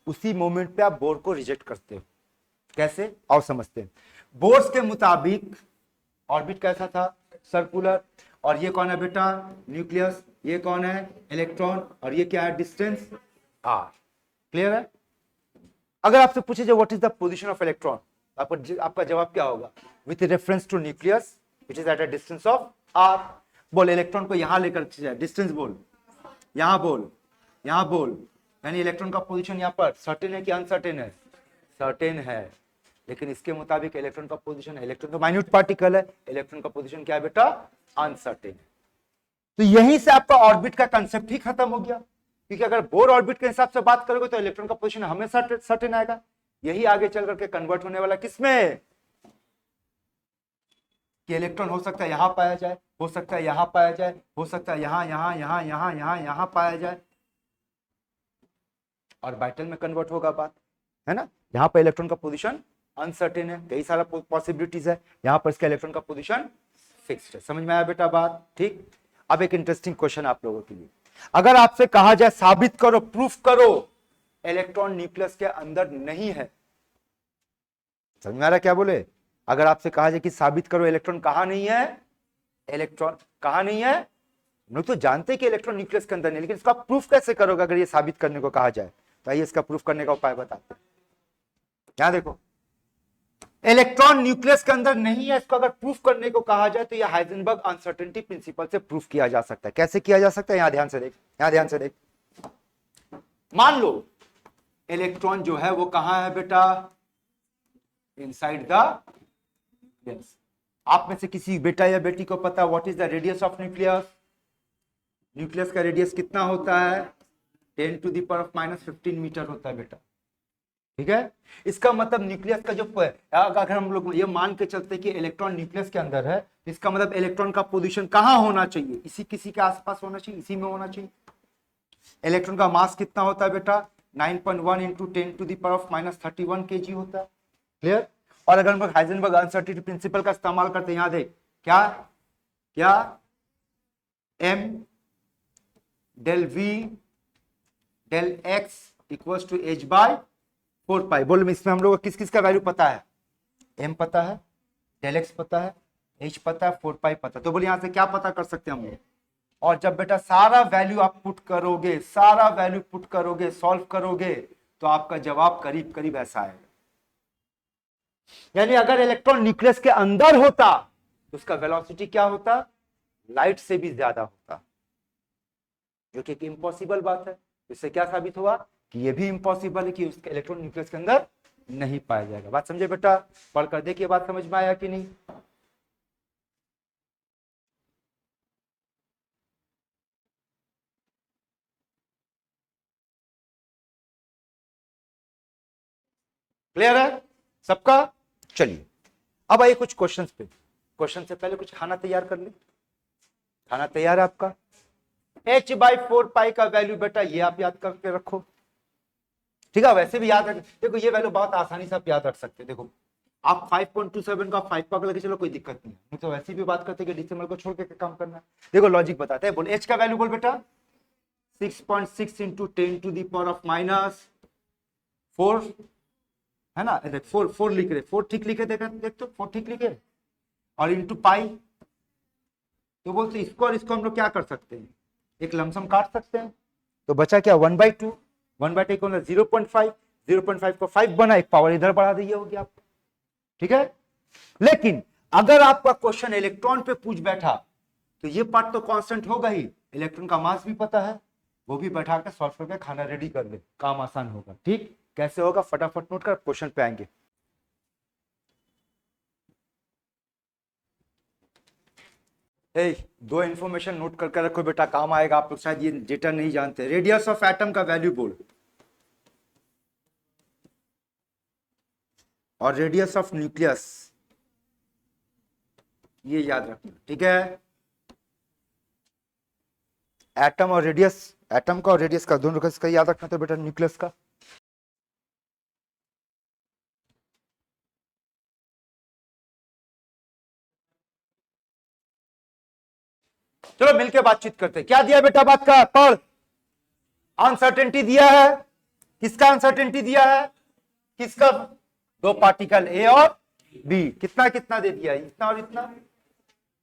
उसी मोमेंट पे आप बोर को रिजेक्ट करते हो। कैसे? और समझते हैं। बोर्स के मुताबिक ऑर्बिट कैसा था? सर्कुलर। और ये कौन है बेटा? न्यूक्लियस। ये कौन है? इलेक्ट्रॉन। और ये क्या है? Distance are. क्लियर है? अगर आपसे पूछे जाए what is the position of electron, आपका जवाब क्या होगा? With reference to nucleus which is at a distance of R. बोल इलेक्ट्रॉन को यहां लेकर जाए, डिस्टेंस बोल, यहां बोल, यहां बोल, यानी इलेक्ट्रॉन का पोजीशन यहां पर सर्टेन है कि अनसर्टेन है? सर्टेन है। लेकिन इसके मुताबिक इलेक्ट्रॉन का पोजीशन है, इलेक्ट्रॉन तो माइन्यूट पार्टिकल है, इलेक्ट्रॉन का पोजीशन क्या है बेटा? अनसर्टेन है। तो यहीं से आपका ऑर्बिट का कंसेप्ट ही खत्म हो गया, क्योंकि अगर बोर ऑर्बिट के हिसाब से बात करोगे तो इलेक्ट्रॉन का पोजीशन हमेशा सर्टेन आएगा। यही आगे चल करके कन्वर्ट होने वाला किसमें? कि इलेक्ट्रॉन हो सकता है यहां पाया जाए, हो सकता है यहां पाया जाए, हो सकता है यहां यहां यहां यहां यहां यहां पाया जाए, और बाइटल में कन्वर्ट होगा बात, है ना? यहां पर इलेक्ट्रॉन का पोजीशन अनसर्टेन है, कई सारा पॉसिबिलिटीज है, यहां पर इसका इलेक्ट्रॉन का पोजीशन फिक्स्ड है। समझ में आया बेटा बात? ठीक। अब एक इंटरेस्टिंग क्वेश्चन आप लोगों के लिए, अगर आपसे कहा जाए साबित करो, प्रूफ करो इलेक्ट्रॉन न्यूक्लियस के अंदर नहीं है, समझ में आ रहा क्या बोले? अगर आपसे कहा जाए कि साबित करो इलेक्ट्रॉन कहां नहीं है, इलेक्ट्रॉन कहां नहीं है, हम लोग तो जानते हैं कि इलेक्ट्रॉन न्यूक्लियस के अंदर नहीं, लेकिन इसका प्रूफ कैसे करोगे अगर ये साबित करने को कहा जाए? तो आइए इसका प्रूफ करने का उपाय बताते हैं। यहां देखो, इलेक्ट्रॉन न्यूक्लियस के अंदर नहीं है, इसको अगर प्रूफ करने को कहा जाए तो यह हाइजेनबर्ग अनसर्टेनिटी प्रिंसिपल से प्रूफ किया जा सकता है। कैसे किया जा सकता है? यहां ध्यान से देख, यहां ध्यान से देख। मान लो इलेक्ट्रॉन जो है वो कहां है बेटा? Inside the nucleus. आप में से किसी बेटा या बेटी को पता what is the radius of nucleus? Nucleus का रेडियस कितना होता है? 10 to the power of -15 metre होता है बेटा। ठीक है? इसका मतलब न्यूक्लियस का जो अगर हम लोग ये मान के चलते कि इलेक्ट्रॉन न्यूक्लियस के अंदर है, इसका मतलब इलेक्ट्रॉन का पोजीशन कहां होना चाहिए? इसी किसी के आसपास होना चाहिए, इसी में होना चाहिए। इलेक्ट्रॉन का मास कितना होता है बेटा? 9.1 into 10 to the power of -31 kg होता है। क्लियर? और अगर हम लोग हाइजेनबर्ग अनसर्टेनिटी प्रिंसिपल का इस्तेमाल करते हैं, यहां देख क्या क्या m del v del x equals to h by 4 pi. बोलो इसमें हम लोग को किस किस का वैल्यू पता है? m पता है, del x पता है, h पता है, 4 पाई पता है। तो बोले यहां से क्या पता कर सकते हैं हम लोग? और जब बेटा सारा वैल्यू आप पुट करोगे, सारा वैल्यू पुट करोगे, सॉल्व करोगे, तो आपका जवाब करीब करीब ऐसा आएगा। यानी अगर इलेक्ट्रॉन न्यूक्लियस के अंदर होता तो उसका वेलोसिटी क्या होता? लाइट से भी ज्यादा होता, जो कि एक इम्पॉसिबल बात है। इससे क्या साबित हुआ कि यह भी इम्पॉसिबल है कि उसका इलेक्ट्रॉन न्यूक्लियस के अंदर नहीं पाया जाएगा। बात समझे बेटा? पढ़कर देखिए बात समझ में आया कि नहीं? क्लियर है सबका? चलिए अब आइए कुछ क्वेश्चंस पे। क्वेश्चन से पहले कुछ खाना तैयार कर ले। खाना तैयार है आपका? h बाई 4 पाई का वैल्यू बेटा ये आप याद करके रखो। ठीक है? वैसे भी याद रख, देखो ये वैल्यू बहुत आसानी से आप याद रख सकते हैं। देखो आप 5.27 का 5 पकड़ के चलो, कोई दिक्कत नहीं। तो वैसे भी बात करते हैं कि डिसिमल को छोड़ के काम करना है। देखो लॉजिक बताते हैं। बोल h का वैल्यू बोल बेटा 6.6 into 10 to the power of -4, है ना? देख 4 लिख रहे, 4 ठीक लिखे, देख तो 4 ठीक लिखे, और इंटू पाई। तो बोलते इसको और इसको हम लोग क्या कर सकते हैं? एक लमसम काट सकते हैं। तो बचा क्या? 1/2। 1/2 को 0.5, 0.5 को 5 बना, एक पावर इधर बढ़ा दिए होगी आप। ठीक है? लेकिन अगर आपका क्वेश्चन इलेक्ट्रॉन पे पूछ बैठा तो ये पार्ट तो कांस्टेंट होगा ही, इलेक्ट्रॉन का मास भी पता है, वो भी बैठा के सॉल्व करके खाना रेडी कर ले, काम आसान होगा। ठीक? कैसे होगा फटाफट नोट कर, क्वेश्चन पे आएंगे। दो इंफॉर्मेशन नोट करके रखो बेटा, काम आएगा। आप लोग शायद ये डेटा नहीं जानते। रेडियस ऑफ एटम का वैल्यू बोल, और रेडियस ऑफ न्यूक्लियस, ये याद रखना। ठीक है? एटम और रेडियस, एटम का और रेडियस का दोनों का इसका याद रखना तो बेटा न्यूक्लियस का। चलो मिलके बातचीत करते हैं। क्या दिया बेटा बात का पढ़। अनसर्टेनिटी दिया है, किसका अनसर्टेनिटी दिया है, किसका, दो पार्टिकल ए और बी, कितना कितना दे दिया, इतना और इतना।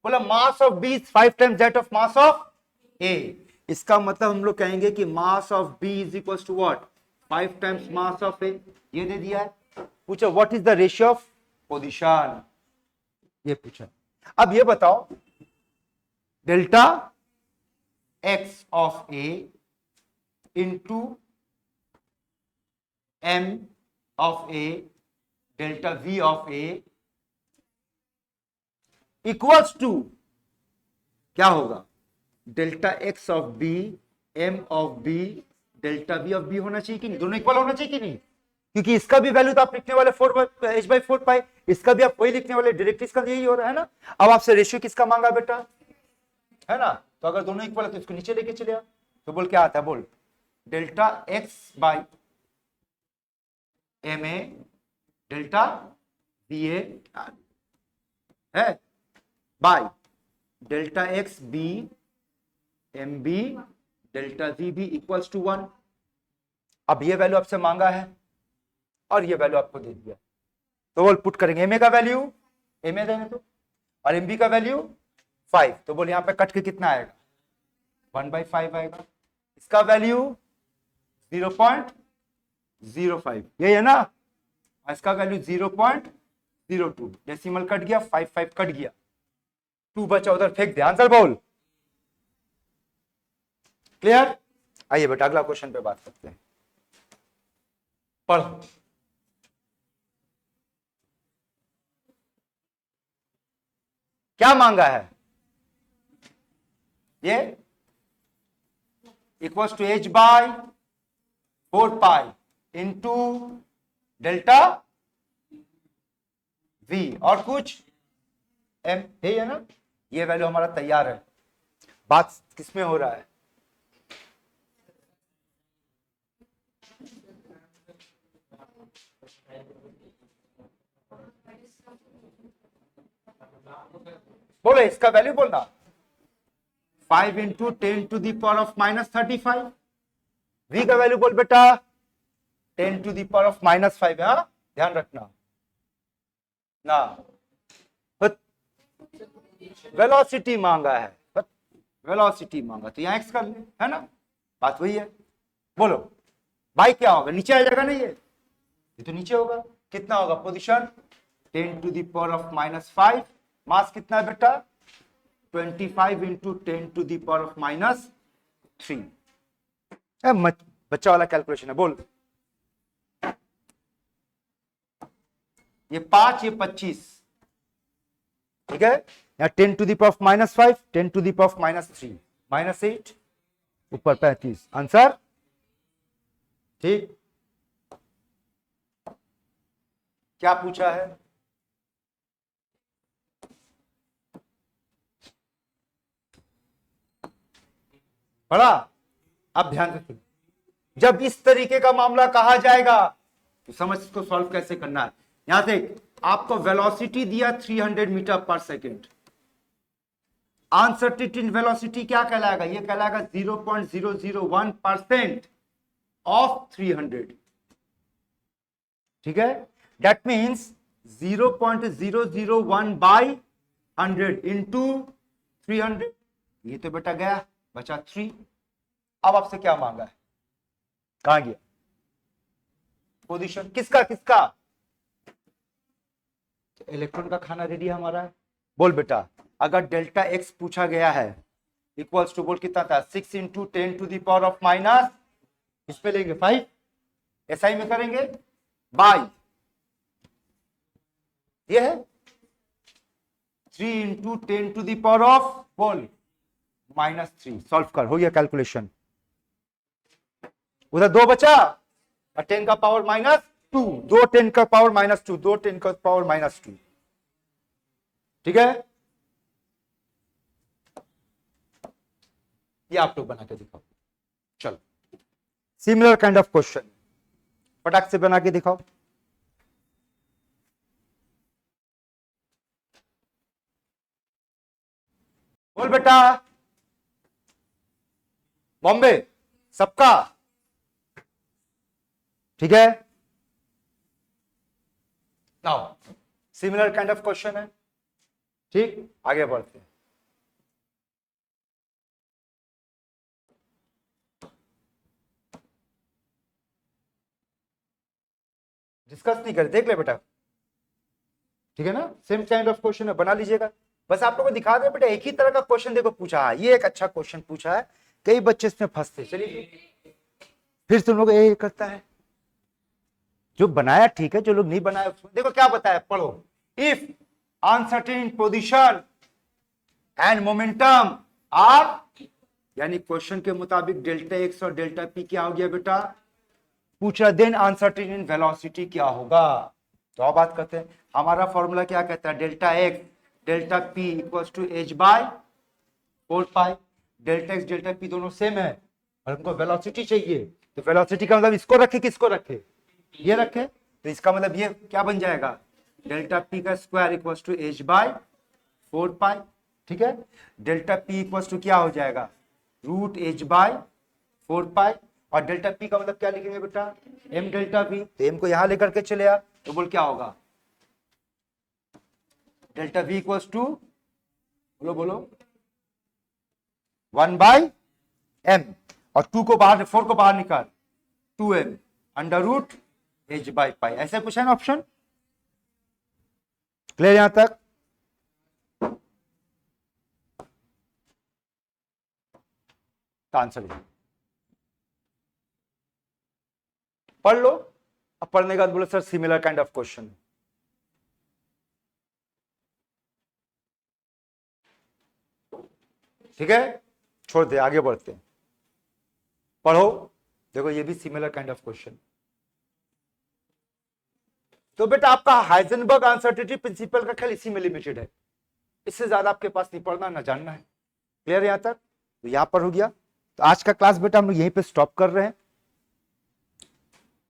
बोला mass of B is 5 times that of mass of A. इसका मतलब हम लोग कहेंगे कि mass of B is equal to what, 5 times mass of A. ये दे दिया है। पूछा what is the ratio of position, ये पूछा। अब ये बताओ delta X of A into M of A delta V of A equals to क्या होगा, delta X of B M of B delta V of B होना चाहिए कि नहीं, दोनों इक्वल होना चाहिए कि नहीं, क्योंकि इसका भी वैल्यू तो आप लिखने वाले 4 पाई, इसका भी आप वही लिखने वाले, डायरेक्ट इसका यही हो रहा है ना। अब आपसे रेशियो किसका मांगा बेटा, है ना, तो अगर दोनों इक्वल है तो इसको नीचे लेके चले आओ। तो बोल क्या आता है, बोल delta X by M A delta B A है by delta X B M B delta V B equals to 1। अब ये वैल्यू आपसे मांगा है और ये वैल्यू आपको दे दिया, तो बोल पुट करेंगे एम ए का वैल्यू, एम ए देने तो, और एम बी का वैल्यू 5, तो बोल यहां पे कट के कितना आएगा 1/5 आएगा। इसका वैल्यू 0.05 यही है ना, इसका वैल्यू 0.02, डेसिमल कट गया, 5 कट गया, 2 बचा उधर फेंक दे, आंसर बोल। क्लियर। आइए बेटा अगला क्वेश्चन पे बात करते हैं, पढ़ो। क्या मांगा है ये, equals to H by 4 pi into delta V और कुछ एम है ना, ये वैल्यू हमारा तैयार है। बात किसमें हो रहा है, बोलो इसका वैल्यू बोलना, 5 into 10 to the power of -35। V का वैल्यू बोल बेटा 10 टू द पावर ऑफ -5 है, ध्यान रखना ना। वेलोसिटी मांगा है, वेलोसिटी मांगा तो यहां एक्स कर ले, है ना, बात वही है। बोलो भाई क्या होगा, नीचे आ जाएगा ना, ये तो नीचे होगा, कितना होगा position 10 to the power of -5, mass कितना है बेटा 25 into 10 to the power of -3। बच्चा वाला कैलकुलेशन है, बोल ये 5 ये 25, ठीक है, यहाँ 10 to the power of -5 10 to the power of -3 -8 ऊपर 35, आंसर ठीक। क्या पूछा है, पढ़ा। अब ध्यान रखिए, जब इस तरीके का मामला कहा जाएगा तो समझ इसको सॉल्व कैसे करना है। यहां से आपको वेलोसिटी दिया 300 मीटर पर सेकेंड, अनसर्टेनिटी वेलोसिटी क्या कहलाएगा, ये कहलाएगा 0.001% ऑफ 300, ठीक है, दैट मीन्स 0.001 बाई 100 इंटू 300, ये तो बेटा गया, बचा 3। अब आपसे क्या मांगा है, कहां गया पोजीशन, किसका किसका, इलेक्ट्रॉन का खाना रेडी है हमारा। बोल बेटा अगर डेल्टा एक्स पूछा गया है इक्वल्स टू, बोल कितना था 6 into 10 to the power of minus, इस पे लेंगे 5, एसआई में करेंगे बाई, ये है 3 into 10 to the power of बोल -3, सॉल्व कर, हो गया कैलकुलेशन। उधर 2 बचा और 10 का पावर -2, 2 10 का पावर -2, 2 10 का पावर -2, ठीक है। ये आप लोग बना के दिखाओ। चलो सिमिलर काइंड ऑफ क्वेश्चन फटाक से बना के दिखाओ। बोल बेटा, बॉम्बे सबका ठीक है। Now similar kind of question है, ठीक, आगे बढ़ते हैं। डिस्कस नहीं कर, देख ले बेटा, ठीक है ना, सेम काइंड ऑफ क्वेश्चन है, बना लीजिएगा। बस आप लोगों को दिखा दे बेटा, एक ही तरह का क्वेश्चन देखो पूछा है, ये एक अच्छा क्वेश्चन पूछा है, कई बच्चे इसमें फंसते। चलिए फिर तुम लोग ये करता है, जो बनाया ठीक है, जो लोग नहीं बनाया उसमें देखो क्या बताया, पढ़ो। If uncertain position and momentum are, यानी क्वेश्चन के मुताबिक डेल्टा एक्स और डेल्टा पी क्या हो गया बेटा, पूछा देन अनसर्टेन इन वेलोसिटी क्या होगा। तो अब बात करते हैं, हमारा फॉर्मूला क्या कहता है, delta x delta p equal to H by 4 pi. Delta x delta p दोनों सेम है और हमको वेलोसिटी चाहिए, तो वेलोसिटी का मतलब इसको रखे किसको रखे, ये रखे, तो इसका मतलब ये क्या बन जाएगा, डेल्टा पी का square equal to H by 4 pi, ठीक है। डेल्टा पी इक्वल टू क्या हो जाएगा, रूट एच बाय 4 पाई, और डेल्टा पी का मतलब क्या लिखेंगे बेटा, एम डेल्टा वी, तो एम को यहां लेकर के चले आ, तो बोल क्या होगा, डेल्टा वी इक्वल्स टू, बोलो बोलो, 1/m, और 2 को बाहर, 4 को बाहर निकाल, 2m under root h by pi, ऐसा कुछ है ना ऑप्शन, क्लियर यहां तक। तो आंसर पढ़ लो, अब पढ़ने के बाद बोले sir similar kind of question, ठीक है, छोड़ दे, आगे बढ़ते हैं, पढ़ो। देखो ये भी सिमिलर काइंड ऑफ क्वेश्चन। तो बेटा आपका हाइजेनबर्ग अनसर्टेनिटी प्रिंसिपल का ख्याल इसी में लिमिटेड है, इससे ज्यादा आपके पास नहीं पढ़ना ना जानना है, क्लियर यहां तक। तो यहां पर हो गया, तो आज का क्लास बेटा हम लोग यहीं पे स्टॉप कर रहे हैं।